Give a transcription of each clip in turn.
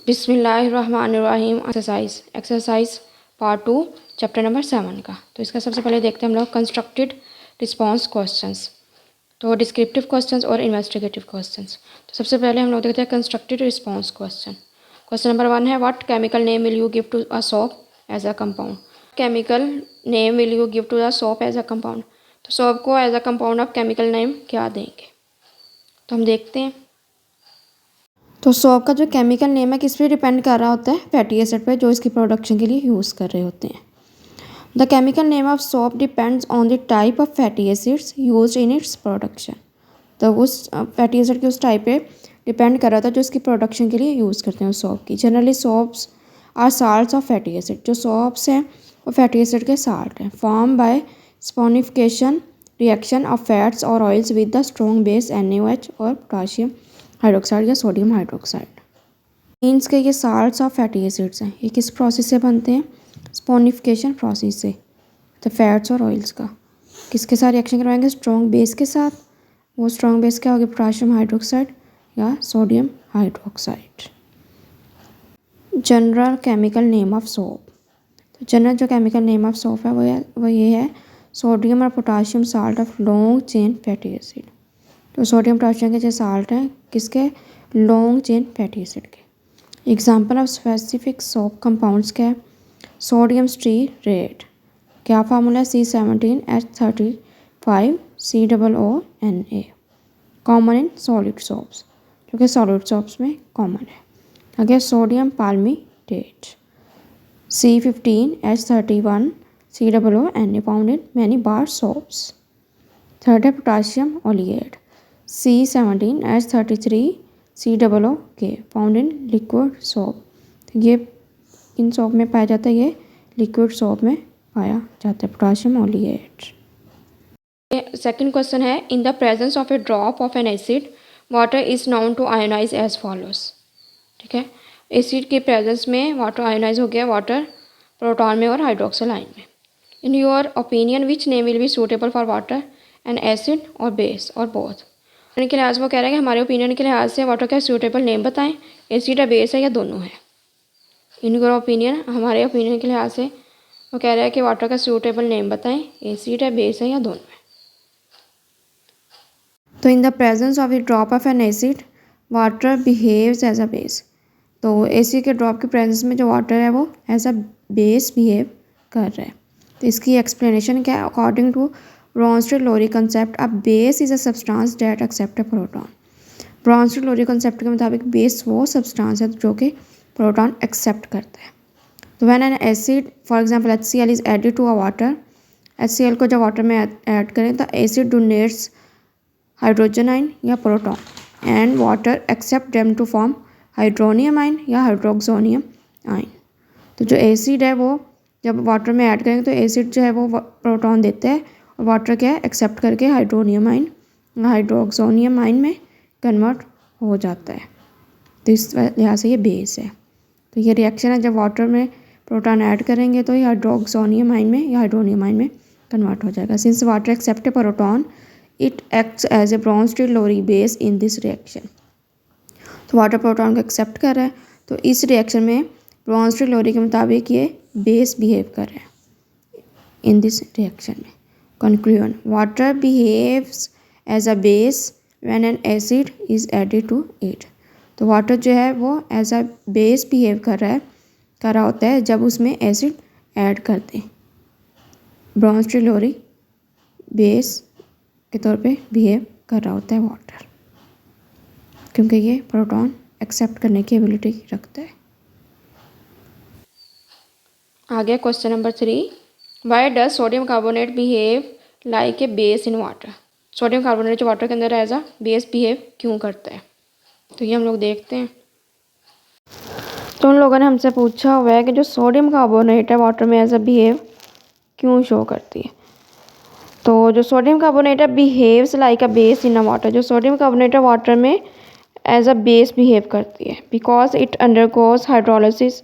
बिस्मिल्लाहिर्रहमानिर्रहीम। Exercise part 2 chapter number 7 का। तो इसका सबसे पहले देखते हैं हम लोग कंस्ट्रक्टेड रिस्पॉन्स क्वेश्चंस, तो डिस्क्रिप्टिव क्वेश्चंस और इन्वेस्टिगेटिव क्वेश्चंस। तो सबसे पहले हम लोग देखते हैं constructed response question. Question number 1 है what chemical name will you give to a soap as a compound. Chemical name will you give to the soap as a compound. तो सोप को as a compound of chemical name क्या देंगे, तो हम देखते हैं। तो सोप का जो केमिकल नेम है किस पे डिपेंड कर रहा होता है, फैटी एसिड पे जो इसकी प्रोडक्शन के लिए यूज़ कर रहे होते हैं। The chemical name of soap depends on the type of fatty acids used in its production. तो उस फैटी एसिड के उस टाइप पे डिपेंड कर रहा था जो इसकी प्रोडक्शन के लिए यूज़ करते हैं उस सोप की। Generally soaps are salts of fatty acid. जो सोप्स हैं वो फैटी एसिड के साल्ट हैं, form by saponification reaction of fats और oils with the strong base NaOH और पोटाशियम हाइड्रोक्साइड या सोडियम हाइड्रोक्साइड। मीन्स के ये साल्ट्स ऑफ फैटी एसिड्स हैं। ये किस प्रोसेस से बनते हैं, स्पोनिफिकेशन प्रोसेस से। तो फैट्स और ऑयल्स का किसके साथ रिएक्शन करवाएंगे, स्ट्रॉन्ग बेस के साथ। वो स्ट्रॉन्ग बेस क्या होगी, पोटाशियम हाइड्रोक्साइड या sodium hydroxide. General chemical name of soap. तो जनरल जो केमिकल नेम ऑफ सोप है वो ये है सोडियम और potassium salt of long chain fatty acid. तो सोडियम पोटाशियम के जो साल्ट हैं किसके, लॉन्ग चेन फैटी एसिड के। Example of specific soap compounds क्या है, सोडियम स्टीरेट, क्या फार्मूला है, C17H35 COO Na। Common in solid soaps, जो कि सॉलिड सोप्स में कॉमन है। आगे sodium palmitate, C15H31 COO Na found in many bar soaps. Third है potassium oleate, C17H33 COO found in liquid soap. तो ये इन सोप में पाया जाता है, ये लिक्विड सोप में पाया जाता है पोटाशियम ओलिएट। सेकंड क्वेश्चन है in the presence of a drop of an acid water is known to ionize as follows. ठीक है, एसिड के प्रेजेंस में वाटर आयोनाइज हो गया, वाटर प्रोटॉन में और हाइड्रोक्सिल आयन में। In your opinion which name will be suitable for water and acid और बेस और बोथ। के लिहाज वो कह रहे हैं कि हमारे ओपिनियन के लिहाज से वाटर का सूटेबल नेम बताएं, एसिड है बेस है या दोनों है। इन योर ओपिनियन, हमारे ओपिनियन के लिहाज से वो कह रहे हैं कि वाटर का सूटेबल नेम बताएं, एसिड है बेस है या दोनों है। तो in the presence of a drop of an acid water behaves as a base. तो एसिड के ड्रॉप के प्रेजेंस में जो वाटर है वो एज अ बेस बिहेव कर रहा है। तो इसकी एक्सप्लेनेशन क्या है, according to Bronsted Lowry concept a base is a substance that accept a proton. Bronsted Lowry concept के मुताबिक बेस वो सब्सटेंस है जो कि प्रोटॉन एक्सेप्ट करता है। तो when an acid for example HCl is added to a water, HCl को जब वाटर में ऐड करें तो एसिड डोनेट्स हाइड्रोजन आयन या proton and water accept them to form hydronium ion या हाइड्रोक्सोनियम आयन। तो जो एसिड है वो जब वाटर में ऐड करेंगे तो एसिड जो है वो प्रोटॉन देते हैं और वाटर क्या है एक्सेप्ट करके हाइड्रोनियम आयन हाइड्रोक्सोनियम आयन में कन्वर्ट हो जाता है। तो इस लिहाज से ये बेस है। तो ये रिएक्शन है, जब वाटर में प्रोटॉन ऐड करेंगे तो ये हाइड्रोक्सोनियम आयन में या हाइड्रोनियम आयन में कन्वर्ट हो जाएगा। Since water accept a proton it acts as a Bronsted Lowry base in this reaction. तो वाटर प्रोटॉन को एक्सेप्ट कर रहा है, तो इस रिएक्शन में ब्रॉन्स्टेड-लोरी के मुताबिक ये बेस बिहेव कर रहा है इन दिस रिएक्शन में। Conclusion, water behaves as a base when an acid is added to it. तो वाटर जो है वो एज अ बेस बिहेव कर रहा होता है जब उसमें एसिड ऐड करते हैं। ब्रॉन्स्टेड-लोरी बेस के तौर पे बिहेव कर रहा होता है वाटर, क्योंकि ये प्रोटॉन एक्सेप्ट करने की एबिलिटी रखता है। आगे question number 3, why does sodium carbonate behave like a base in water. Sodium carbonate जो वाटर के अंदर एज अ बेस बिहेव क्यों करता है, तो ये हम लोग देखते हैं। तो उन लोगों ने हमसे पूछा हुआ है कि जो सोडियम कार्बोनेट है वाटर में एज अ बिहेव क्यों शो करती है। तो जो सोडियम कार्बोनेट है बिहेव्स लाइक अ बेस इन अ वाटर। जो सोडियम कार्बोनेट है वाटर में एज अ बेस बिहेव करती है because it undergoes hydrolysis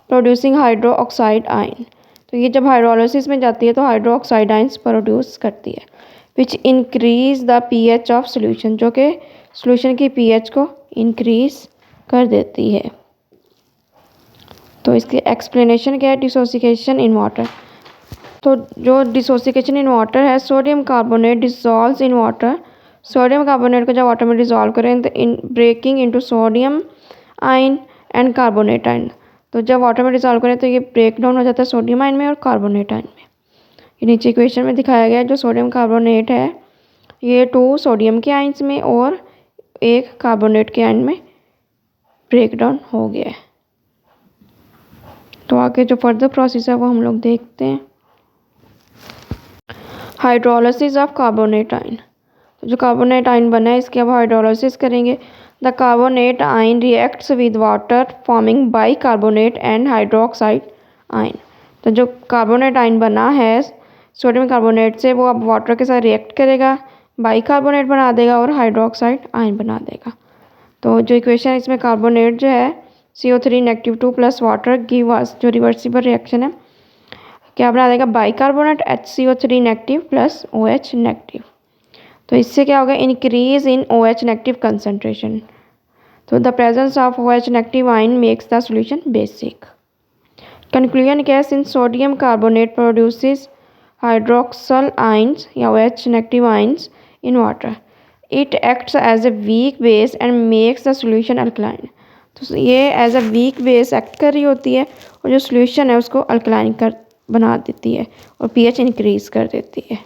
producing hydro oxide ion. तो ये जब हाइड्रोलिसिस में जाती है तो हाइड्रो ऑक्साइड आयन्स प्रोड्यूस करती है which increase the pH of solution, जो कि सोल्यूशन की pH को इंक्रीज कर देती है। इसकी एक्सप्लेनेशन क्या है, डिसोसिएशन इन वाटर। तो जो डिसोसिएशन इन वाटर है, sodium carbonate dissolves in water. Sodium carbonate को जब वाटर में डिसॉल्व करें तो in breaking into sodium ion and carbonate ion. तो जब वाटर में डिसॉल्व करें तो ये ब्रेक डाउन हो जाता है सोडियम आयन में और कार्बोनेट आयन में। ये नीचे इक्वेशन में दिखाया गया है। जो सोडियम कार्बोनेट है ये 2 सोडियम के आयन्स में और 1 कार्बोनेट के आयन में ब्रेक डाउन हो गया है। तो आगे जो फर्दर प्रोसेस है वो हम लोग देखते हैं। Hydrolysis of carbonate ion. तो जो कार्बोनेट आयन बना है इसकी अब हाइड्रोलिसिस करेंगे। The carbonate ion reacts with water forming bicarbonate and hydroxide ion. तो जो कार्बोनेट आयन बना है सोडियम कार्बोनेट से वो अब वाटर के साथ रिएक्ट करेगा, बाइकार्बोनेट बना देगा और हाइड्रोक्साइड आयन बना देगा। तो जो इक्वेशन है इसमें कार्बोनेट जो है CO3 -2 plus water give us, जो रिवर्सिबल रिएक्शन है क्या बना देगा, bicarbonate HCO3 negative plus OH negative. तो इससे क्या होगा, increase in OH negative concentration. तो the presence of OH negative ion makes the solution basic. Conclusion क्या है, since sodium carbonate produces hydroxyl ions या OH negative ions in water, it acts as a weak base and makes the solution alkaline. तो ये as a weak base act कर रही होती है और जो सॉल्यूशन है उसको अल्कलाइन कर बना देती है और pH इंक्रीज कर देती है।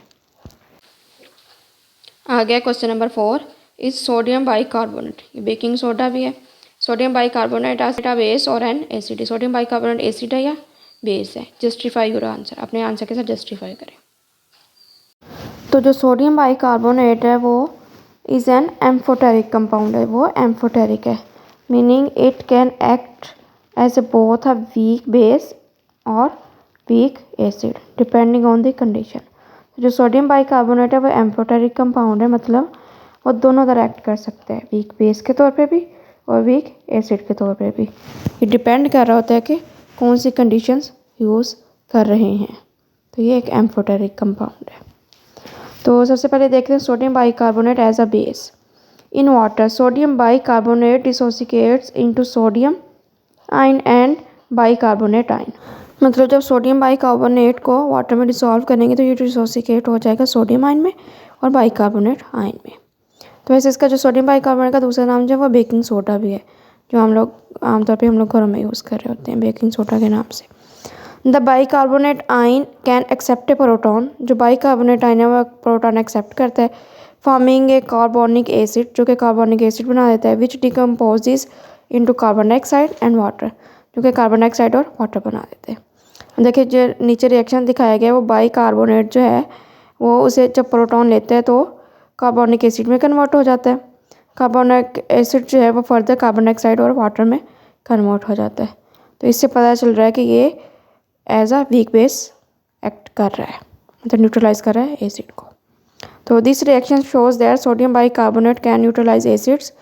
आ गया question number 4, is sodium bicarbonate, ये बेकिंग सोडा भी है। सोडियम बाइकार्बोनेट आ बेस और N acid. Sodium bicarbonate acid है या बेस है। जस्टिफाई योर आंसर, अपने आंसर के साथ जस्टिफाई करें। तो जो सोडियम बाइकार्बोनेट है वो इज़ एन एम्फोटेरिक कंपाउंड है, वो एम्फोटेरिक है, meaning it can act as a both a weak base और weak acid depending on the condition. जो सोडियम बाइकार्बोनेट है वो एम्फोटेरिक कंपाउंड है, मतलब वो दोनों तरह एक्ट कर सकते हैं, वीक बेस के तौर पे भी और वीक एसिड के तौर पे भी। ये डिपेंड कर रहा होता है कि कौन सी कंडीशंस यूज़ कर रहे हैं। तो ये एक एम्फोटेरिक कंपाउंड है। तो सबसे पहले देखते हैं sodium bicarbonate as a base in water. Sodium bicarbonate dissociates into sodium ion and bicarbonate ion. मतलब जब सोडियम बाइकार्बोनेट को वाटर में डिसॉल्व करेंगे तो ये डिसोसिएट हो जाएगा सोडियम आयन में और बाइकार्बोनेट आयन में। तो वैसे इसका जो सोडियम बाइकार्बोनेट का दूसरा नाम जो है वो बेकिंग सोडा भी है, जो हम लोग आमतौर पे हम लोग घरों में यूज़ कर रहे होते हैं बेकिंग सोडा के नाम से। The bicarbonate ion can accept a proton. जो बाइकार्बोनेट आयन है वो प्रोटॉन एक्सेप्ट करता है, फॉर्मिंग ए कार्बोनिक एसिड, जो कि कार्बोनिक एसिड बना देता है, which decomposes into carbon dioxide and water, जो कि कार्बन डाइऑक्साइड और वाटर बना देते हैं। देखिए जो नीचे रिएक्शन दिखाया गया है वो बाइकार्बोनेट जो है वो उसे जब प्रोटॉन लेते हैं तो कार्बोनिक एसिड में कन्वर्ट हो जाता है। कार्बोनिक एसिड जो है वो फर्दर कार्बन डाइऑक्साइड और वाटर में कन्वर्ट हो जाता है। तो इससे पता चल रहा है कि ये as a weak base act कर रहा है, मतलब न्यूट्रलाइज कर रहा है एसिड को। तो this reaction shows that sodium bicarbonate can neutralize acids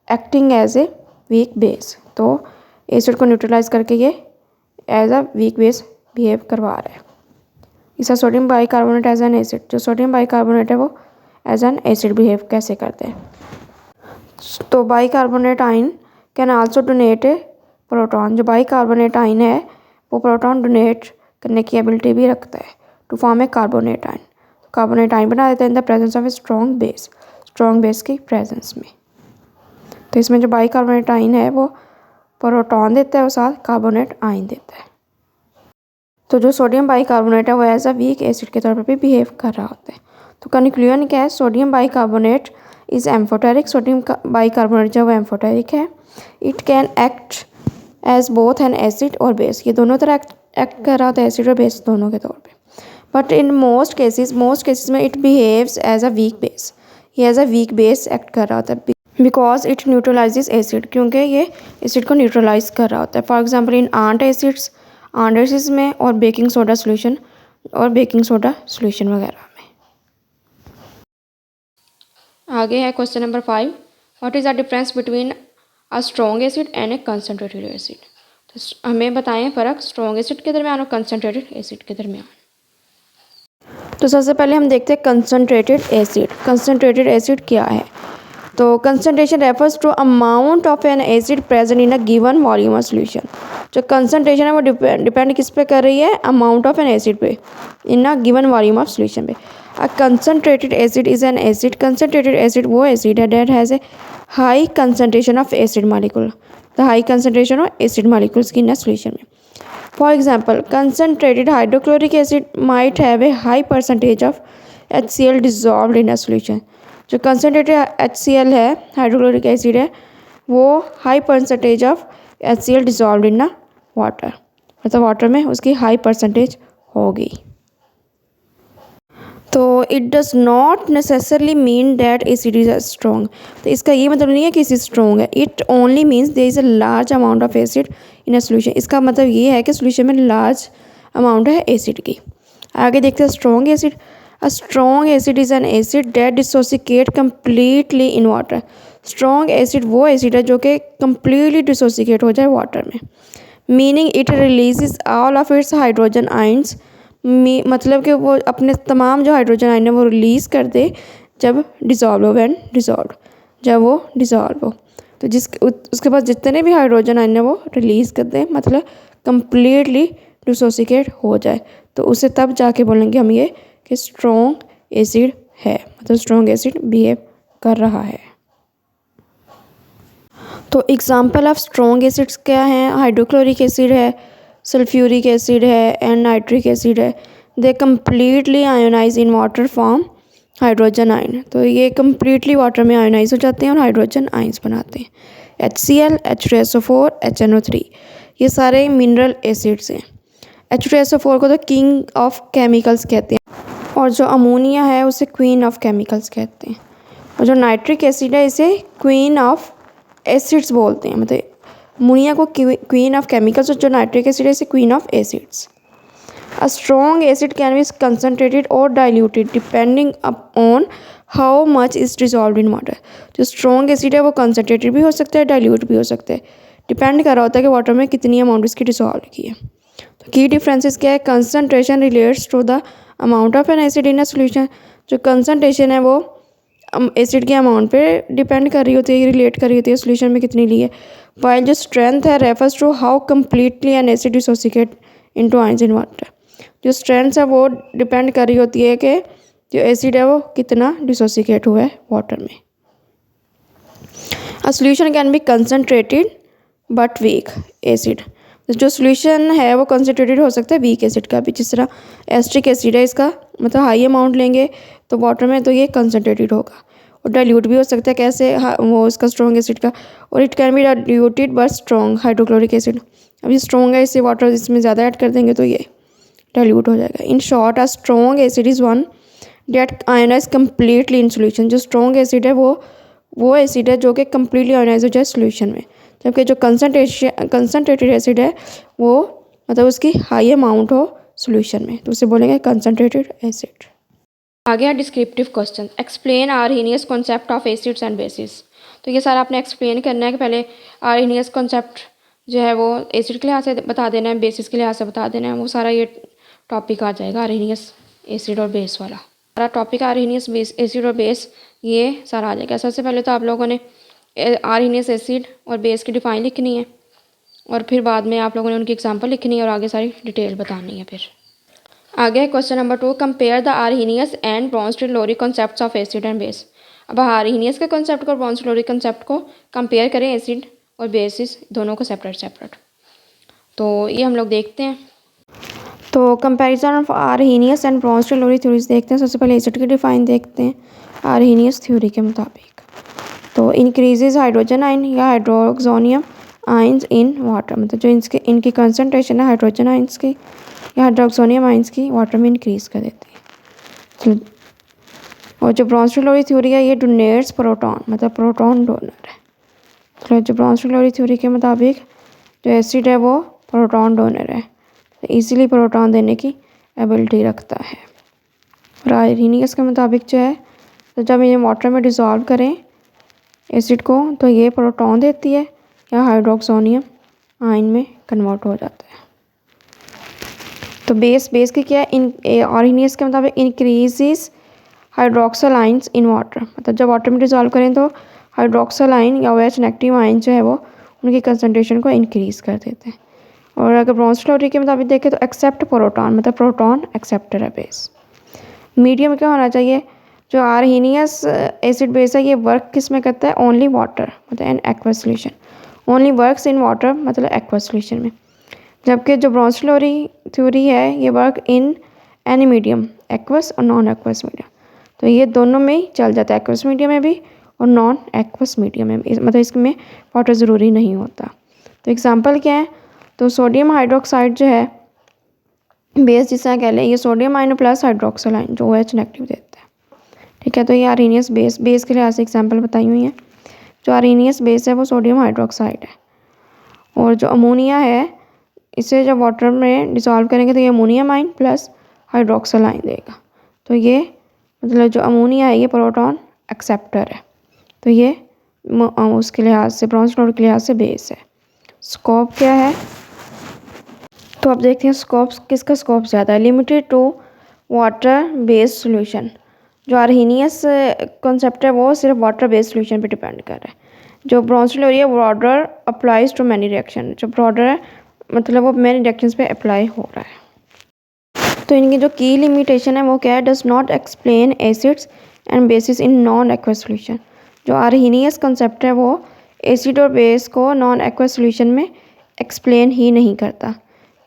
acting as a weak base. तो एसिड को न्यूट्रलाइज करके ये as a weak base behave करवा रहा है। इसका sodium bicarbonate as an acid, जो सोडियम बाइकार्बोनेट है वो एज एन एसिड बिहेव कैसे करते हैं। तो bicarbonate ion can also donate A proton. जो बाइकार्बोनेट आयन है वो प्रोटॉन डोनेट करने की एबिलिटी भी रखता है to form a carbonate ion. Carbonate ion बना देता है in the presence of a strong base की प्रेजेंस में। तो इसमें जो बाइकार्बोनेट आयन है वो प्रोटॉन देता है और साथ कार्बोनेट आयन देता है। तो जो सोडियम बाइकार्बोनेट है वो एज अ वीक एसिड के तौर पर भी बिहेव कर रहा होता है। तो कंक्लूजन क्या है, sodium bicarbonate is amphoteric. Sodium bicarbonate जो वो एम्फोटेरिक है। It can act as both an acid और बेस, ये दोनों तरह एक्ट कर रहा होता है, एसिड और बेस दोनों के तौर पे। बट इन मोस्ट केसेस में it behaves as a weak base, ये as a weak base act कर रहा होता है बिकॉज इट न्यूट्रलाइजेस एसिड, क्योंकि ये एसिड को न्यूट्रलाइज कर रहा होता है। For example in antacids में और बेकिंग सोडा सोल्यूशन वगैरह में। आगे है question number 5, what is the difference between a strong acid and a concentrated acid. तो हमें बताएं फ़र्क स्ट्रॉन्ग एसिड के दरमियान और कंसनट्रेटेड एसिड के दरमियान। तो सबसे पहले हम देखते हैं कंसनट्रेटेड एसिड। कंसनट्रेटेड एसिड क्या है। तो concentration refers to amount of an acid present in a given volume of solution. जो कंसनट्रेशन है वो डिपेंड किस पे कर रही है, अमाउंट ऑफ एन एसिड पे in a given volume of solution पे। A concentrated acid is an acid, concentrated acid वो एसिड है that has a high concentration of acid molecule, the high concentration of acid molecules की in a solution में। For example concentrated hydrochloric acid might have a high percentage of HCl dissolved in a solution। जो concentrated HCl है, hydrochloric acid है, वो high percentage of HCl dissolve in ना water, मतलब water में उसकी high percentage होगी। तो it does not necessarily mean that acid is strong, तो इसका ये मतलब नहीं है कि एसिड स्ट्रॉन्ग है। It only means there is a large amount of acid in a solution, इसका मतलब ये है कि सोल्यूशन में लार्ज अमाउंट है एसिड की। आगे देखते हैं strong acid. A strong acid is an acid that dissociate completely in water. Strong acid वो एसिड है जो कि कम्प्लीटली डिसोसिएट हो जाए वाटर में, meaning it releases all of its hydrogen ions, मतलब कि वो अपने तमाम जो हाइड्रोजन आयन है वो रिलीज़ कर दे जब डिज़ोल्व हो, व्हेन डिज़ोल्व, जब वो डिज़ोल्व हो। तो उसके पास जितने भी हाइड्रोजन आयन है वो रिलीज़ कर दे, मतलब कम्प्लीटली डिसोसिएट हो जाए, तो उसे तब जाके बोलेंगे हम ये कि स्ट्रॉन्ग एसिड है, मतलब स्ट्रॉन्ग एसिड बिहेव कर रहा है। तो एग्जाम्पल ऑफ स्ट्रॉन्ग एसिड्स क्या हैं? हाइड्रोक्लोरिक एसिड है, सल्फ्यूरिक एसिड है एंड नाइट्रिक एसिड है। They completely ionize in water form hydrogen ion, तो ये कम्प्लीटली वाटर में आयोनाइज हो जाते हैं और हाइड्रोजन आइंस बनाते हैं। HCl, H2SO4, HNO3, ये सारे मिनरल एसिड्स हैं। H2SO4 को तो किंग ऑफ केमिकल्स कहते हैं, और जो अमोनिया है उसे क्वीन ऑफ केमिकल्स कहते हैं, और जो नाइट्रिक एसिड है इसे क्वीन ऑफ एसिड्स बोलते हैं, मतलब अमोनिया को क्वीन ऑफ केमिकल्स और जो नाइट्रिक एसिड है इसे queen of acids. A strong acid can be concentrated और diluted depending upon how much is dissolve in water. जो स्ट्रॉन्ग एसिड है वो कंसनट्रेटेड भी हो सकता है, डाइल्यूट भी हो सकता है, डिपेंड कर रहा होता है कि वाटर में कितनी अमाउंट इसकी डिजॉल्व की है। तो की डिफरेंसेस क्या है? Concentration relates to the amount of an acid in a solution. जो कंसनट्रेशन है वो एसिड के अमाउंट पे डिपेंड कर रही होती है, रिलेट कर रही होती है सोल्यूशन में कितनी ली है। वाइल जो स्ट्रेंथ है refers to how completely an acid dissociate into ions in water. जो स्ट्रेंथ है वो डिपेंड कर रही होती है कि जो एसिड है वो कितना डिसोसिएट हुआ है वाटर में। A solution can be concentrated but weak acid, जो सोल्यूशन है वो कंसनट्रेटेड हो सकता है वीक एसिड का भी, जिस तरह एस्ट्रिक एसिड है, इसका मतलब हाई अमाउंट लेंगे तो वाटर में तो ये कंसनट्रेटेड होगा, और डाइल्यूट भी हो सकता है कैसे, वो इसका स्ट्रॉन्ग एसिड का, और it can be diluted but strong hydrochloric acid. अब ये स्ट्रॉन्ग है, इससे वाटर इसमें ज़्यादा ऐड कर देंगे तो ये डाइल्यूट हो जाएगा। In short a strong acid is one that ionize completely in solution. जो स्ट्रॉन्ग एसिड है वो एसिड है जो कि कम्प्लीटली आयोनाइज हो जाए सोल्यूशन में, जबकि जो कंसनट्रेटेड एसिड है वो मतलब उसकी हाई अमाउंट हो सोल्यूशन में, तो उसे बोलेंगे कंसनट्रेटेड एसिड। आगे है descriptive question. Explain Arrhenius concept of acids and bases. तो ये सारा आपने एक्सप्लेन करना है कि पहले आर्हेनियस कॉन्सेप्ट जो है वो एसिड के लिहाज से बता देना है, बेसिस के लिहाज से बता देना है, वो सारा ये टॉपिक आ जाएगा आर्हेनियस एसिड और बेस वाला। सारा टॉपिक आर्हेनियस बेस एसिड और बेस ये सारा आ जाएगा। सबसे पहले तो आप लोगों ने आर्हेनियस एसिड और बेस की डिफाइन लिखनी है, और फिर बाद में आप लोगों ने उनकी एग्जांपल लिखनी है और आगे सारी डिटेल बतानी है। फिर आगे question number 2, compare the Arrhenius and Bronsted Lowry concepts of acid and base. अब आर्हेनियस के कॉन्सेप्ट को और ब्रोंज़-टेलुरी कॉन्सेप्ट को कंपेयर करें, एसिड और बेसिस दोनों को सेपरेट। तो ये हम लोग देखते हैं। तो comparison of Arrhenius and Bronsted Lowry theories देखते हैं। सबसे पहले एसिड की डिफाइन देखते हैं आर्हेनियस थ्योरी के मुताबिक। तो इंक्रीजेज हाइड्रोजन आयन या हाइड्रोक्सोनियम आइंस इन वाटर, मतलब जो इनकी कंसनट्रेशन है हाइड्रोजन आइंस की या हाइड्रोक्सोनियम आइंस की वाटर में इंक्रीज कर देती है। और जो ब्रोंज़-टेलुरी थ्योरी है ये डोनेट्स प्रोटॉन, मतलब प्रोटॉन डोनर है। तो जो ब्रोंज़-टेलुरी थ्योरी के मुताबिक जो एसिड है वो प्रोटॉन डोनर है, तो ईजिली प्रोटॉन देने की एबिलिटी रखता है। और आर्हेनियस के मुताबिक जो है तो जब ये वाटर में डिज़ोल्व करें एसिड को तो ये प्रोटॉन देती है या हाइड्रोक्सोनियम आयन में कन्वर्ट हो जाता है। तो बेस की क्या है? आर्हेनियस के मुताबिक increases hydroxyl ions in water, मतलब जब वाटर में डिज़ोल्व करें तो हाइड्रोक्सल आयन या OH नेगेटिव आयन जो है वो उनकी कंसनट्रेशन को इंक्रीज़ कर देते हैं। और अगर ब्रॉन्ज थ्योरी के मुताबिक देखें तो एक्सेप्ट प्रोटॉन, मतलब प्रोटॉन एक्सेप्टर है बेस। मीडियम क्या होना चाहिए? जो आर्हीनियस एसिड बेस है ये वर्क किस में करता है? ओनली वाटर, मतलब in aqueous solution. Only works in water, मतलब एक्वस सॉल्यूशन में। जबकि जो ब्रॉन्ज थ्योरी है ये work in any medium, aqueous और नॉन एक्वस मीडियम। तो ये दोनों में ही चल जाता है, एक्वस मीडियम में भी और नॉन एक्वस मीडियम में भी, मतलब इसमें वाटर ज़रूरी नहीं होता। तो एग्जांपल क्या है? तो सोडियम हाइड्रोक्साइड जो है बेस, जिस तरह कह लें ये sodium ion plus hydroxyl ion जो OH नेगेटिव देता है। ठीक है, तो ये आर्हीनियस बेस के लिहाज से एग्जाम्पल बताई हुई है। जो आर्हीनियस बेस है वो सोडियम हाइड्रोक्साइड है, और जो अमोनिया है इसे जब वाटर में डिसॉल्व करेंगे तो ये ammonium ion plus hydroxyl ion देगा। तो ये मतलब जो अमोनिया है ये प्रोटॉन एक्सेप्टर है, तो ये उसके लिहाज से, ब्रॉन्ज थ्योरी के लिहाज से बेस है। स्कोप क्या है? तो अब देखते हैं स्कोप, किसका स्कोप ज़्यादा है? Limited to water based solution. जो आर्हीनियस कॉन्सेप्ट है वो सिर्फ वाटर बेस्ड सॉल्यूशन पे डिपेंड कर रहा है। जो ब्रॉन्ज थ्योरी है broader applies to many reaction, जो ब्रॉडर है मतलब वो मैनी रिएक्शंस पे अप्लाई हो रहा है। तो इनकी जो की लिमिटेशन है वो क्या है? Does not explain acids and bases in non aqueous solution. जो आर्हीनियस कॉन्सेप्ट है वो एसिड और बेस को नॉन एक्वस सॉल्यूशन में एक्सप्लेन ही नहीं करता,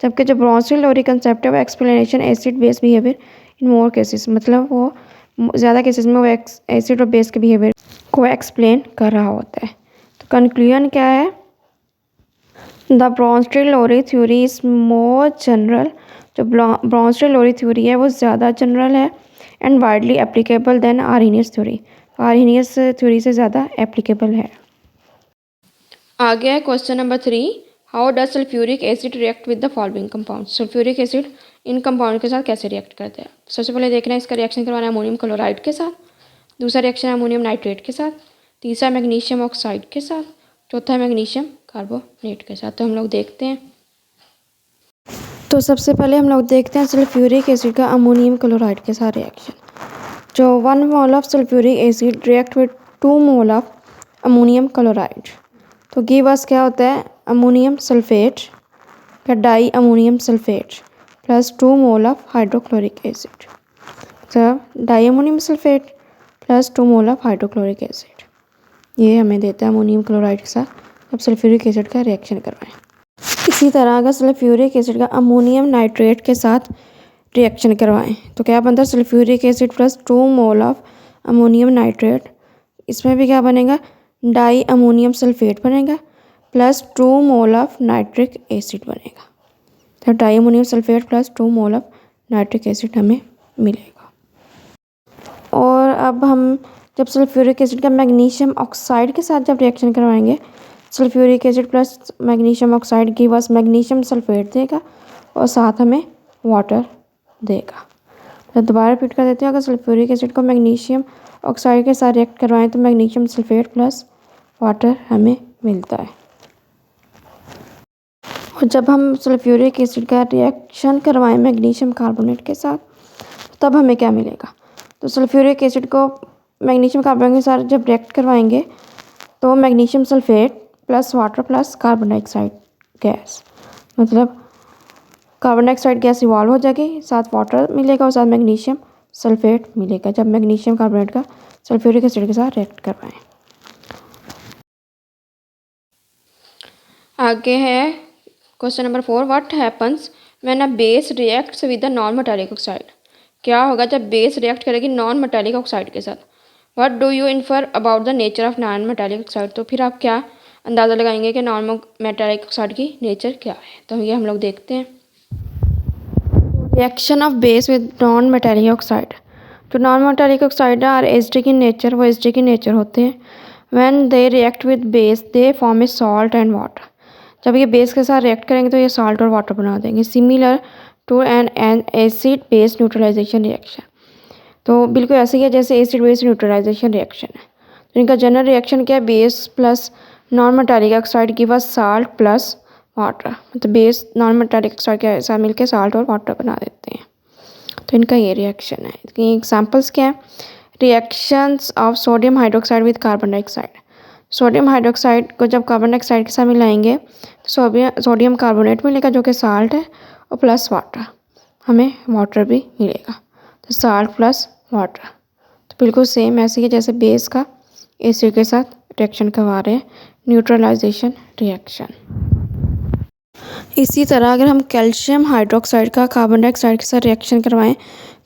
जबकि जो ब्रॉन्ज थ्योरी कॉन्सेप्ट है वो explanation acid base behaviour in more cases, मतलब वो ज़्यादा केसेस में वो एसिड और बेस के बिहेवियर को एक्सप्लेन कर रहा होता है। तो कंक्लूजन क्या है? The Bronze theory is more general. जो ब्रॉन्ज थ्योरी है वो ज़्यादा जनरल है and widely applicable than Arrhenius theory. Arrhenius theory से ज़्यादा एप्लीकेबल है। आगे है question number 3, how does sulphuric acid react with the following compound. Sulphuric acid इन कंपाउंड के साथ कैसे रिएक्ट करते हैं? सबसे पहले देखना है इसका रिएक्शन करवाना है अमोनियम क्लोराइड के साथ, दूसरा रिएक्शन है अमोनियम नाइट्रेट के साथ, तीसरा मैग्नीशियम ऑक्साइड के साथ, चौथा मैग्नीशियम कार्बोनेट के साथ। तो हम लोग देखते हैं। तो सबसे पहले हम लोग देखते हैं सल्फ्यूरिक एसिड का अमोनियम क्लोराइड के साथ रिएक्शन। जो 1 mole of sulphuric acid react with 2 mole of ammonium chloride, तो गिव अस क्या होता है? अमोनियम सल्फेट या di ammonium sulphate plus 2 mole of hydrochloric acid. तो di ammonium sulphate plus 2 mole of hydrochloric acid ये हमें देता है अमोनियम क्लोराइड के साथ। अब सल्फ्यूरिक एसिड का रिएक्शन करवाएं। इसी तरह अगर सल्फ्यूरिक एसिड का अमोनियम नाइट्रेट के साथ रिएक्शन करवाएं तो क्या बनता है? Sulphuric acid plus 2 mole of ammonium nitrate, इसमें भी क्या बनेगा? डाई अमोनियम सल्फेट बनेगा plus 2 mole of nitric acid बनेगा। तो di ammonium sulphate plus 2 mole of nitric acid हमें मिलेगा। और अब हम जब सल्फ्यूरिक एसिड का मैग्नीशियम ऑक्साइड के साथ जब रिएक्शन करवाएंगे, sulphuric acid plus magnesium oxide की बस मैग्नीशियम सल्फेट देगा और साथ हमें वाटर देगा। तो दोबारा रिपीट कर देते हैं, अगर सल्फ्यूरिक एसिड को मैग्नीशियम ऑक्साइड के साथ रिएक्ट करवाएं तो मैग्नीशियम सल्फेट प्लस वाटर हमें मिलता है। और जब हम सल्फ्यूरिक एसिड का रिएक्शन करवाएं मैग्नीशियम कार्बोनेट के साथ तब हमें क्या मिलेगा? तो सल्फ्यूरिक एसिड को मैग्नीशियम कार्बोनेट के साथ जब रिएक्ट करवाएंगे तो magnesium sulphate plus water plus carbon dioxide gas, मतलब कार्बन डाइऑक्साइड गैस इवॉल्व हो जाएगी, साथ वाटर मिलेगा और साथ मैग्नीशियम सल्फेट मिलेगा जब मैग्नीशियम कार्बोनेट का सल्फ्यूरिक एसिड के साथ रिएक्ट करवाएं। आगे है question number 4, what happens when a base reacts with the non metallic oxide. क्या होगा जब बेस रिएक्ट करेगी नॉन मेटालिक ऑक्साइड के साथ? What do you infer about the nature of non metallic oxide. तो फिर आप क्या अंदाज़ा लगाएंगे कि नॉन मेटालिक ऑक्साइड की नेचर क्या है? तो ये हम लोग देखते हैं। Reaction of base with non metallic oxide. जो non metallic oxide are acidic in nature, वो एसिडिक इन नेचर होते हैं। When they react with base they form a salt and water. जब ये बेस के साथ रिएक्ट करेंगे तो ये सॉल्ट और वाटर बना देंगे। Similar to an acid base neutralization reaction. तो बिल्कुल ऐसे ही है जैसे एसिड बेस न्यूट्रलाइजेशन रिएक्शन है। तो इनका जनरल रिएक्शन क्या है? Base plus non metallic oxide give us salt plus water, मतलब बेस नॉन मेटालिक ऑक्साइड के साथ मिलकर साल्ट और वाटर बना देते हैं। तो इनका ये रिएक्शन है। इसकी एग्जांपल्स क्या है? Reactions of sodium hydroxide with carbon dioxide. Sodium hydroxide को जब कार्बन डाइऑक्साइड के साथ मिलाएंगे तो सोडियम कार्बोनेट मिलेगा जो कि साल्ट है, और प्लस वाटर, हमें वाटर भी मिलेगा। तो साल्ट प्लस वाटर, तो बिल्कुल सेम ऐसे ही जैसे बेस का एसिड के साथ रिएक्शन करवा रहे हैं, न्यूट्रलाइजेशन रिएक्शन। इसी तरह अगर हम कैल्शियम हाइड्रोक्साइड का कार्बन डाइऑक्साइड के साथ रिएक्शन करवाएं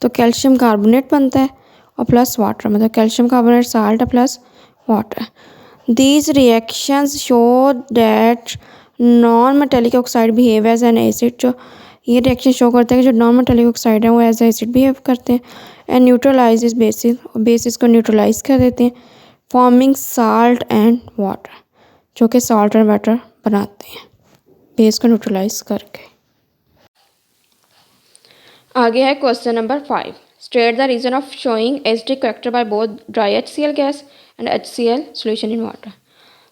तो कैल्शियम कार्बोनेट बनता है और प्लस वाटर, मतलब calcium carbonate salt plus water. These reactions show that non metallic oxide behave as an acid. जो ये रिएक्शन शो करते हैं कि जो नॉन मेटेलिक ऑक्साइड है वो एज एसिड बिहेव करते हैं, एंड न्यूट्रलाइज इस बेसिस, बेसिस को न्यूट्रलाइज कर देते हैं, फॉर्मिंग साल्ट एंड वाटर, जो कि साल्ट एंड वाटर बनाते हैं बेस को न्यूट्रलाइज करके। आगे है question number 5। State the reason of showing acidic character by both dry HCl gas and HCl solution in water.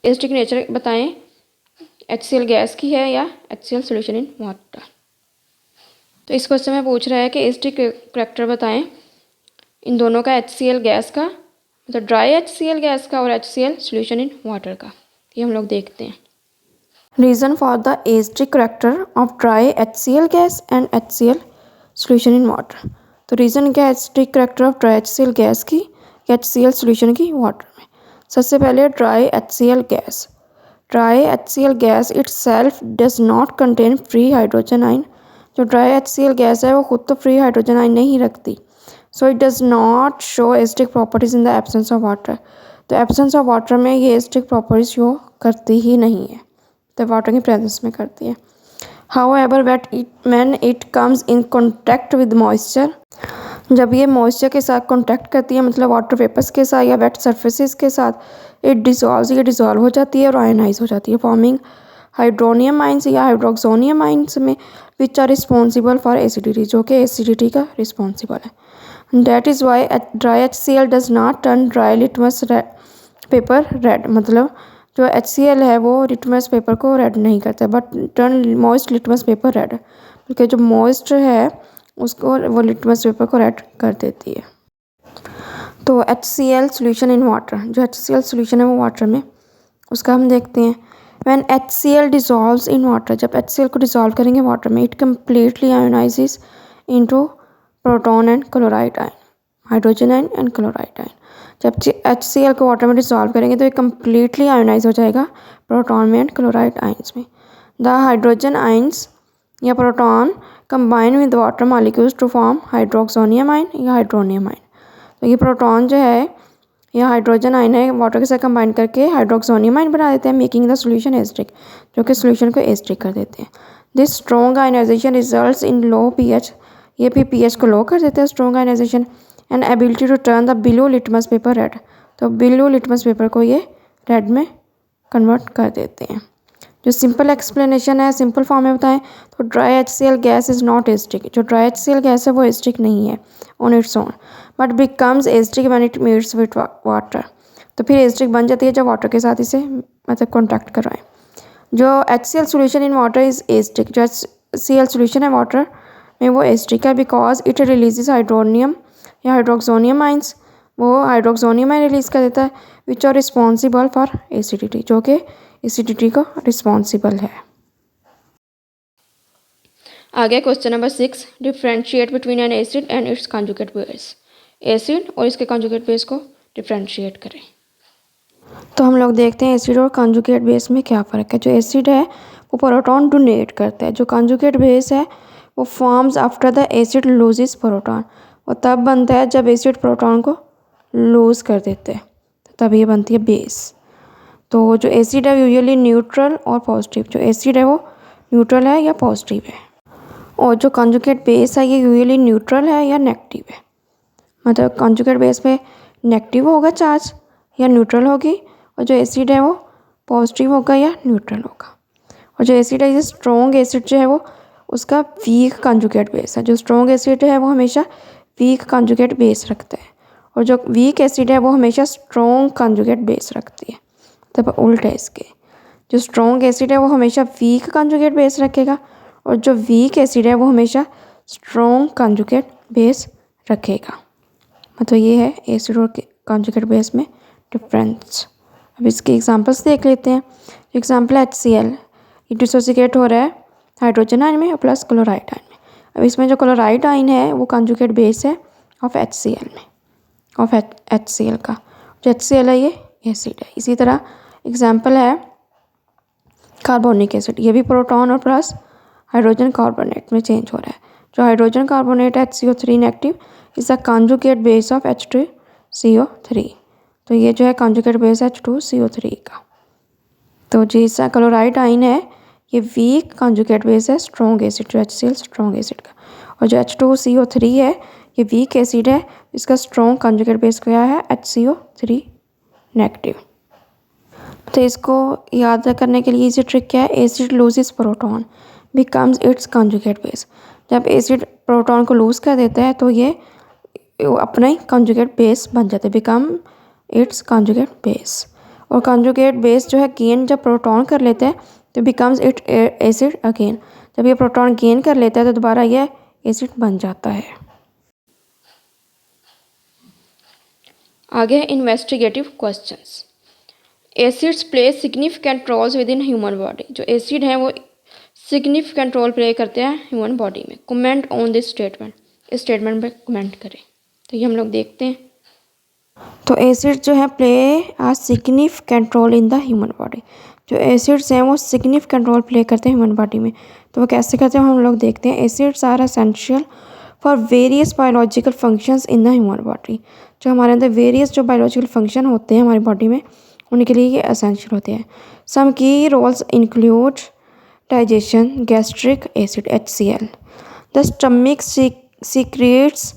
Acidic nature बताएं HCl गैस की है या HCl सोल्यूशन इन वाटर। तो इस क्वेश्चन में पूछ रहा है कि एसिडिक करेक्टर बताएं इन दोनों का, HCl गैस का, मतलब ड्राई HCl गैस का, और HCl सोल्यूशन इन वाटर का। ये हम लोग देखते हैं। Reason for the acidic character of dry HCl gas and HCl solution in water. तो रीज़न क्या है acidic character of dry HCl gas की या HCl सोल्यूशन की वाटर में। सबसे पहले dry HCl gas. Dry HCl gas itself does not contain free hydrogen ion. जो ड्राई HCl गैस है वो खुद तो फ्री हाइड्रोजन आयन नहीं रखती, so it does not show acidic properties in the absence of water. तो absence of water में ये एसिडिक प्रॉपर्टीज शो करती ही नहीं है, तो वाटर की प्रेजेंस में करती है। However, when it comes in contact with moisture, जब ये मॉइस्चर के साथ कांटेक्ट करती है, मतलब वाटर वेपर्स के साथ या वेट सर्फेसिस के साथ, ये डिज़ोल्व हो जाती है और आयनाइज हो जाती है, फॉर्मिंग हाइड्रोनियम आइंस या हाइड्रोक्सोनियम आइंस में, which are responsible for acidity, जो कि एसिडिटी का रिस्पॉन्सिबल है। That is why dry HCl does not turn dry litmus paper red, मतलब जो HCl है वो लिटमस पेपर को रेड नहीं करता, but turn moist litmus paper red, क्योंकि जो मॉइस्ट है उसको वो लिटमस पेपर को रेड कर देती है। तो HCl सोल्यूशन इन वाटर, जो HCl सोल्यूशन है वो वाटर में, उसका हम देखते हैं। When HCl dissolves in water, जब HCl को डिज़ोल्व करेंगे वाटर में, it completely ionises into proton and chloride ion, hydrogen ion and chloride ion. जब HCl को वाटर में डिसॉल्व करेंगे तो ये कम्प्लीटली आयोनाइज हो जाएगा प्रोटॉन में एंड क्लोराइड आइंस में। द हाइड्रोजन आइंस या proton combine with water molecules to form हाइड्रोक्सोनियम ion या हाइड्रोनियम आयन। तो ये प्रोटॉन जो है या हाइड्रोजन आयन है वाटर के साथ कंबाइन करके हाइड्रोक्सोनियम आयन बना देते हैं, मेकिंग द सोल्यूशन एसिडिक, जो कि सोल्यूशन को एसिडिक कर देते हैं। This strong ionization results in low pH, ये भी pH को लो कर देते हैं strong ionization, and ability to turn the blue litmus paper red, तो ब्लू लिटमस पेपर को ये रेड में कन्वर्ट कर देते हैं। जो सिंपल एक्सप्लेनेशन है, सिंपल फॉर्म में बताएं तो dry HCl gas is not acidic, जो ड्राई HCl गैस है वो एसिडिक नहीं है on its own, but becomes acidic when it meets with water. तो फिर एसिडिक बन जाती है जब वाटर के साथ इसे मतलब कॉन्टैक्ट करवाएं। जो HCl solution in water is acidic, जो HCl सोल्यूशन है वाटर में वो एसिडिक है, बिकॉज इट रिलीजेस हाइड्रोनियम या हाइड्रोक्सोनियम आइंस, वो हाइड्रोक्सोनियम आयन रिलीज कर देता है, which are responsible for acidity, जो कि एसिडिटी का रिस्पॉन्सिबल है। आगे question number 6, differentiate between an acid and its conjugate base. Acid और इसके कॉन्जुगेट बेस को डिफ्रेंशिएट करें। तो हम लोग देखते हैं एसिड और कॉन्जुगेट बेस में क्या फ़र्क है। जो एसिड है वो प्रोटॉन डोनेट करता है, जो कॉन्जुगेट बेस है वो forms after the acid loses proton, वो तब बनता है जब एसिड प्रोटॉन को लूज़ कर देते हैं, तब ये बनती है बेस। तो जो एसिड है यूजुअली न्यूट्रल और पॉजिटिव, जो एसिड है वो न्यूट्रल है या पॉजिटिव है, और जो कॉन्जुगेट बेस है ये यूजुअली न्यूट्रल है या नेगेटिव है, मतलब कॉन्जुगेट बेस पे नेगेटिव होगा चार्ज या न्यूट्रल होगी, और जो एसिड है वो पॉजिटिव होगा या न्यूट्रल होगा। और जो एसिड है, ये स्ट्रॉन्ग एसिड जो है वो उसका वीक कॉन्जुगेट बेस है, जो स्ट्रॉन्ग एसिड है वो हमेशा वीक कॉन्जुगेट बेस रखता है, और जो वीक एसिड है वो हमेशा स्ट्रॉन्ग कॉन्जुगेट बेस रखती है। तब उल्टा है इसके, जो स्ट्रॉन्ग एसिड है वो हमेशा वीक कॉन्जुगेट बेस रखेगा, और जो वीक एसिड है वो हमेशा स्ट्रॉन्ग कॉन्जुगेट बेस रखेगा। मतलब ये है एसिड और कॉन्जुगेट बेस में डिफरेंस। अब इसके एग्जांपल्स देख लेते हैं। एग्जांपल HCl, ये डिसोसिएट हो रहा है हाइड्रोजन आयन में और प्लस क्लोराइड आयन में। अब इसमें जो क्लोराइड आयन है वो कॉन्जुगेट बेस है ऑफ HCl में, ऑफ HCl का। जो HCl है ये एसिड है। इसी तरह एग्जांपल है कार्बोनिक एसिड, ये भी प्रोटॉन और प्लस हाइड्रोजन कार्बोनेट में चेंज हो रहा है। जो hydrogen carbonate HCO3 negative is the conjugate base of H2CO3। तो ये जो है कॉन्जुगेट बेस H2CO3 का। तो जैसा क्लोराइड आयन है ये वीक कॉन्जुगेट बेस है स्ट्रॉन्ग एसिड, जो HCl स्ट्रॉन्ग एसिड का। और जो H2CO3 है ये वीक एसिड है, इसका स्ट्रॉन्ग कॉन्जुगेट बेस क्या है HCO3 नेगेटिव। तो इसको याद करने के लिए इजी ट्रिक क्या है, acid loses proton becomes it's conjugate base. जब एसिड प्रोटॉन को लूज कर देता है तो ये अपना ही कॉन्जुगेट बेस बन जाता है, बिकम इट्स कॉन्जुगेट बेस। और कॉन्जुगेट बेस जो है गेन जब प्रोटॉन कर लेता है तो बिकम्स इट एसिड अगेन। जब ये प्रोटॉन गेन कर लेता है तो दोबारा ये एसिड बन जाता है। आगे है investigative questions. Acids play significant roles with in human body. जो एसिड हैं वो सिग्निफिकेंट रोल प्ले करते हैं ह्यूमन बॉडी में। कमेंट ऑन दिस स्टेटमेंट, इस स्टेटमेंट पे कमेंट करें। तो ये हम लोग देखते हैं। तो एसिड जो है play a significant role in the human body. जो एसिड्स हैं वो सिग्निफिकेंट रोल प्ले करते हैं ह्यूमन बॉडी में। तो वो कैसे करते हैं हम लोग देखते हैं। Acids are essential for various biological functions in the human body. जो हमारे अंदर वेरियस जो बायोलॉजिकल फंक्शन होते हैं हमारी बॉडी में उनके लिए ये एसेंशियल होते हैं। Some key roles include digestion, gastric acid HCl, the stomach secretes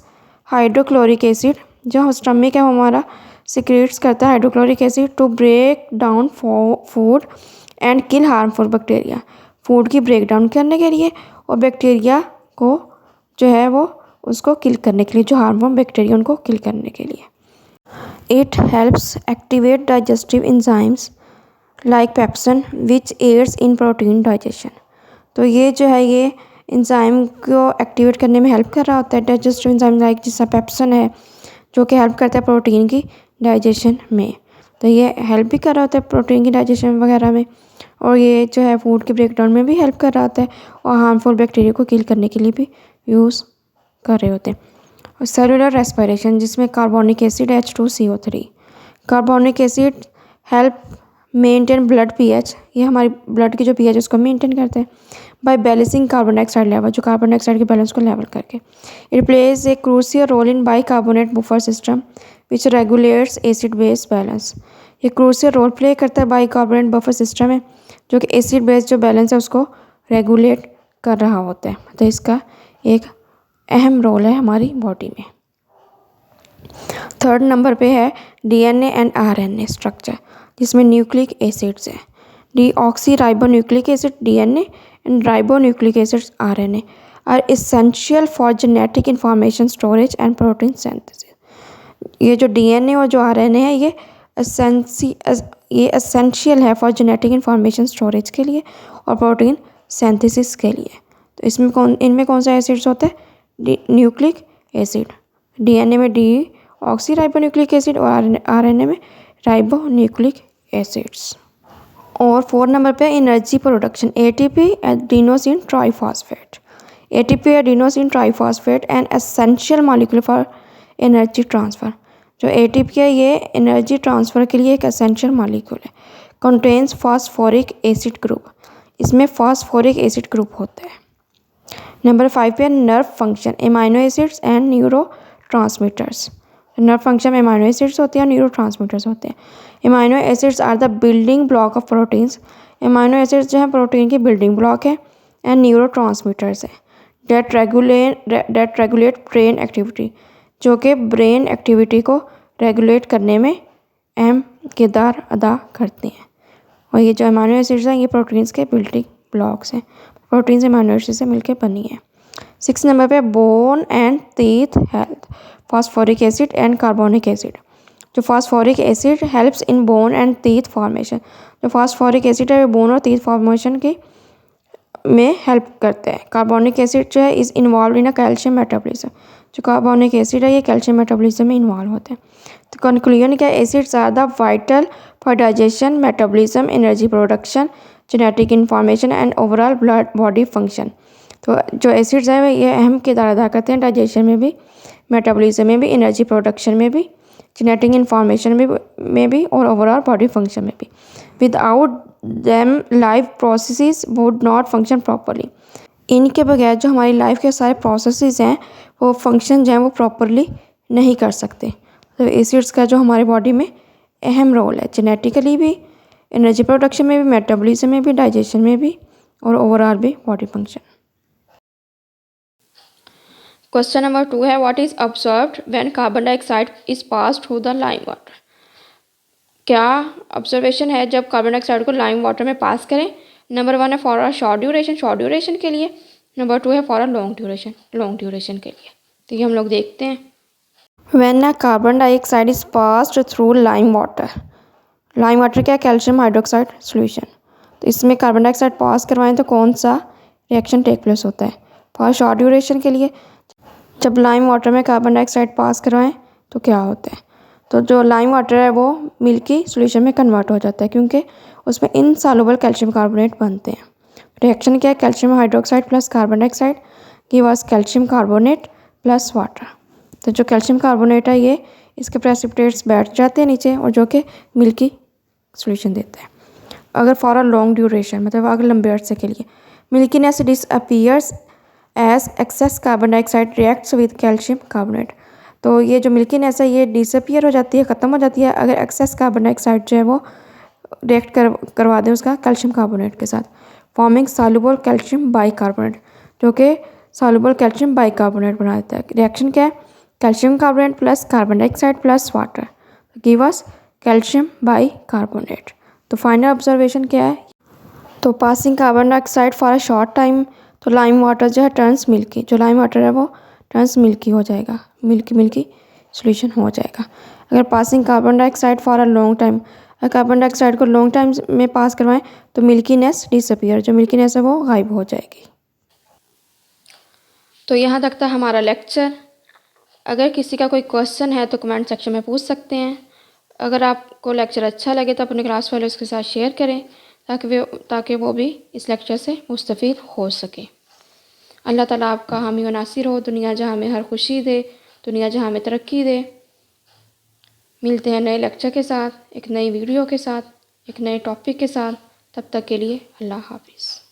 hydrochloric acid. जो स्टमक है वो हमारा सीक्रेट्स करता है hydrochloric acid to break down food and kill harmful bacteria. Food की ब्रेक डाउन करने के लिए और बैक्टीरिया को जो है वो उसको किल करने के लिए, जो हार्मफुल बैक्टीरिया उनको किल करने के लिए। It helps activate digestive enzymes like pepsin which aids in protein digestion। तो ये जो है ये इंजाइम को एक्टिवेट करने में हेल्प कर रहा होता है। डाइजेस्टिव इंजाइम लाइक जैसा पेप्सिन है जो कि हेल्प करता है प्रोटीन की डाइजेशन में। तो ये हेल्प भी कर रहा होता है प्रोटीन की डाइजेशन वगैरह में। और ये जो है फूड के ब्रेकडाउन में भी हेल्प कर रहा होता है और हार्मफुल बैक्टीरिया को किल करने के लिए भी यूज़ कर रहे होते हैं। और सेलुलर रेस्पिरेशन जिसमें carbonic acid H2CO3। Carbonic acid help maintain blood pH, ये हमारी ब्लड की जो pH है उसको मेंटेन करते हैं by balancing carbon dioxide level, जो कार्बन डाइऑक्साइड के बैलेंस को लेवल करके। It plays a crucial role in bicarbonate buffer system which regulates acid base balance. ये क्रूशियल रोल प्ले करता है बाइकार्बोनेट बफर सिस्टम में जो कि एसिड बेस जो बैलेंस है उसको रेगुलेट कर रहा होता है। तो इसका एक अहम रोल है हमारी बॉडी में। थर्ड नंबर पे है DNA एंड RNA स्ट्रक्चर जिसमें न्यूक्लिक एसिड्स है। Deoxyribonucleic acid DNA and ribonucleic acids RNA are essential for genetic information storage and protein synthesis. ये जो DNA और जो RNA है ये एसेंशियल है फॉर जेनेटिक इंफॉर्मेशन स्टोरेज के लिए और प्रोटीन सिंथेसिस के लिए। तो इनमें कौन सा एसिड्स होता है, न्यूक्लिक एसिड। DNA में डीऑक्सीराइबोन्यूक्लिक एसिड और RNA में राइबोन्यूक्लिक एसिड्स। और 4 नंबर पे energy production ATP adenosine triphosphate. ATP adenosine triphosphate an essential molecule for energy transfer. जो ATP है ये एनर्जी ट्रांसफ़र के लिए एक एसेंशियल मॉलिक्यूल है। कंटेन्स फॉस्फोरिक एसिड ग्रुप, इसमें फॉस्फोरिक एसिड ग्रुप होता है। नंबर 5 पे nerve function amino acids and neuro transmitters. Nerve function में एमाइनो एसिड्स होते हैं और न्यूरो ट्रांसमीटर्स होते हैं। Amino acids are the building block of proteins. Amino acids जो है प्रोटीन की बिल्डिंग ब्लॉक है। एंड न्यूरो ट्रांसमीटर्स है डेट रेगुलेट ब्रेन एक्टिविटी, जो कि ब्रेन एक्टिविटी को रेगुलेट करने में अहम किरदार अदा करते हैं। और ये जो एमाइनो एसिड्स हैं ये प्रोटीन्स के बिल्डिंग ब्लॉक्स हैं, प्रोटीन एमाइनो एसिड से मिलकर बनी है। 6 नंबर पे bone and teeth health, phosphoric acid and carbonic acid. जो phosphoric acid helps in bone and teeth formation. जो फॉस्फोरिक एसिड है वो बोन और टीथ फॉर्मेशन की में हेल्प करते हैं। कार्बोनिक एसिड जो है is involve in a calcium metabolism. जो कार्बोनिक एसिड है ये कैल्शियम मेटाबॉलिज्म में इन्वॉल्व होते हैं। तो कंक्लूजन क्या है, acids are the vital for digestion, metabolism, energy production, genetic information and overall blood body function. तो जो एसिड्स है ये अहम किरदार अदा करते हैं डाइजेशन में भी, मेटाबॉलिज्म में भी, एनर्जी प्रोडक्शन में भी, जेनेटिक इंफॉर्मेशन में भी और ओवरऑल बॉडी फंक्शन में भी। Without them life processes would not function properly. इनके बगैर जो हमारी लाइफ के सारे प्रोसेसेस हैं वो फंक्शन जो हैं वो प्रॉपरली नहीं कर सकते। तो एसिड्स का जो हमारे बॉडी में अहम रोल है, जेनेटिकली भी, एनर्जी प्रोडक्शन में भी, मेटाबॉलिज्म में भी, डाइजेशन में भी और ओवरऑल भी बॉडी फंक्शन। क्वेश्चन नंबर 2 है, what is observed when carbon dioxide is pass through the lime water. क्या ऑब्जर्वेशन है जब कार्बन डाइऑक्साइड को लाइम वाटर में पास करें। नंबर 1 है फॉर अ शॉर्ट ड्यूरेशन के लिए। नंबर 2 है फॉर अ लॉन्ग ड्यूरेशन के लिए। तो ये हम लोग देखते हैं। When a carbon dioxide is passed through lime water क्या, कैल्शियम हाइड्रोक्साइड सोल्यूशन। तो इसमें कार्बन डाइऑक्साइड पास करवाएं तो कौन सा रिएक्शन टेक प्लेस होता है। फॉर शॉर्ट ड्यूरेशन के लिए जब लाइम वाटर में कार्बन डाइऑक्साइड पास करवाएं तो क्या होता है। तो जो लाइम वाटर है वो मिल्की सोल्यूशन में कन्वर्ट हो जाता है क्योंकि उसमें इनसॉल्युबल कैल्शियम कार्बोनेट बनते हैं। रिएक्शन क्या है, calcium hydroxide plus carbon dioxide give us calcium carbonate plus water. तो जो कैल्शियम कार्बोनेट है ये इसके प्रेसिपिटेट्स बैठ जाते हैं नीचे और जो कि मिल्की सोल्यूशन देता है। अगर फॉर अ लॉन्ग ड्यूरेशन मतलब अगर लंबे अरसे के लिए milkiness disappears as excess carbon dioxide reacts with calcium carbonate. तो ये जो मिल्कीनेस है ये डिसअपीयर हो जाती है, ख़त्म हो जाती है अगर एक्सेस कार्बन डाइऑक्साइड जो है वो रिएक्ट करवा दें उसका कैल्शियम कार्बोनेट के साथ, फॉर्मिंग सॉल्युबल कैल्शियम बाइकार्बोनेट, जो कि सॉल्युबल कैल्शियम बाइकार्बोनेट बना देता है। रिएक्शन क्या है, calcium carbonate plus carbon dioxide plus water give us calcium bicarbonate. तो फाइनल ऑब्जर्वेशन क्या है, तो passing carbon dioxide for a short time तो लाइम वाटर जो है टर्न्स मिल्की, जो लाइम वाटर है वो टर्न्स मिल्की हो जाएगा, मिल्की सोल्यूशन हो जाएगा। अगर passing carbon dioxide for a long time, अगर कार्बन डाइऑक्साइड को लॉन्ग टाइम में पास करवाएं तो मिल्कीनेस डिसअपीयर, जो मिल्कीनेस है वो गायब हो जाएगी। तो यहाँ तक था हमारा लेक्चर। अगर किसी का कोई क्वेश्चन है तो कमेंट सेक्शन में पूछ सकते हैं। अगर आपको लेक्चर अच्छा लगे तो अपने क्लास वालों के साथ शेयर करें ताकि वो भी इस लेक्चर से मुस्तफ़ीद हो सके। अल्लाह ताला आपका हामी व नासिर हो, दुनिया जहाँ में हर खुशी दे, दुनिया जहाँ में तरक्की दे। मिलते हैं नए लेक्चर के साथ, एक नई वीडियो के साथ, एक नए टॉपिक के साथ। तब तक के लिए अल्लाह हाफिज़।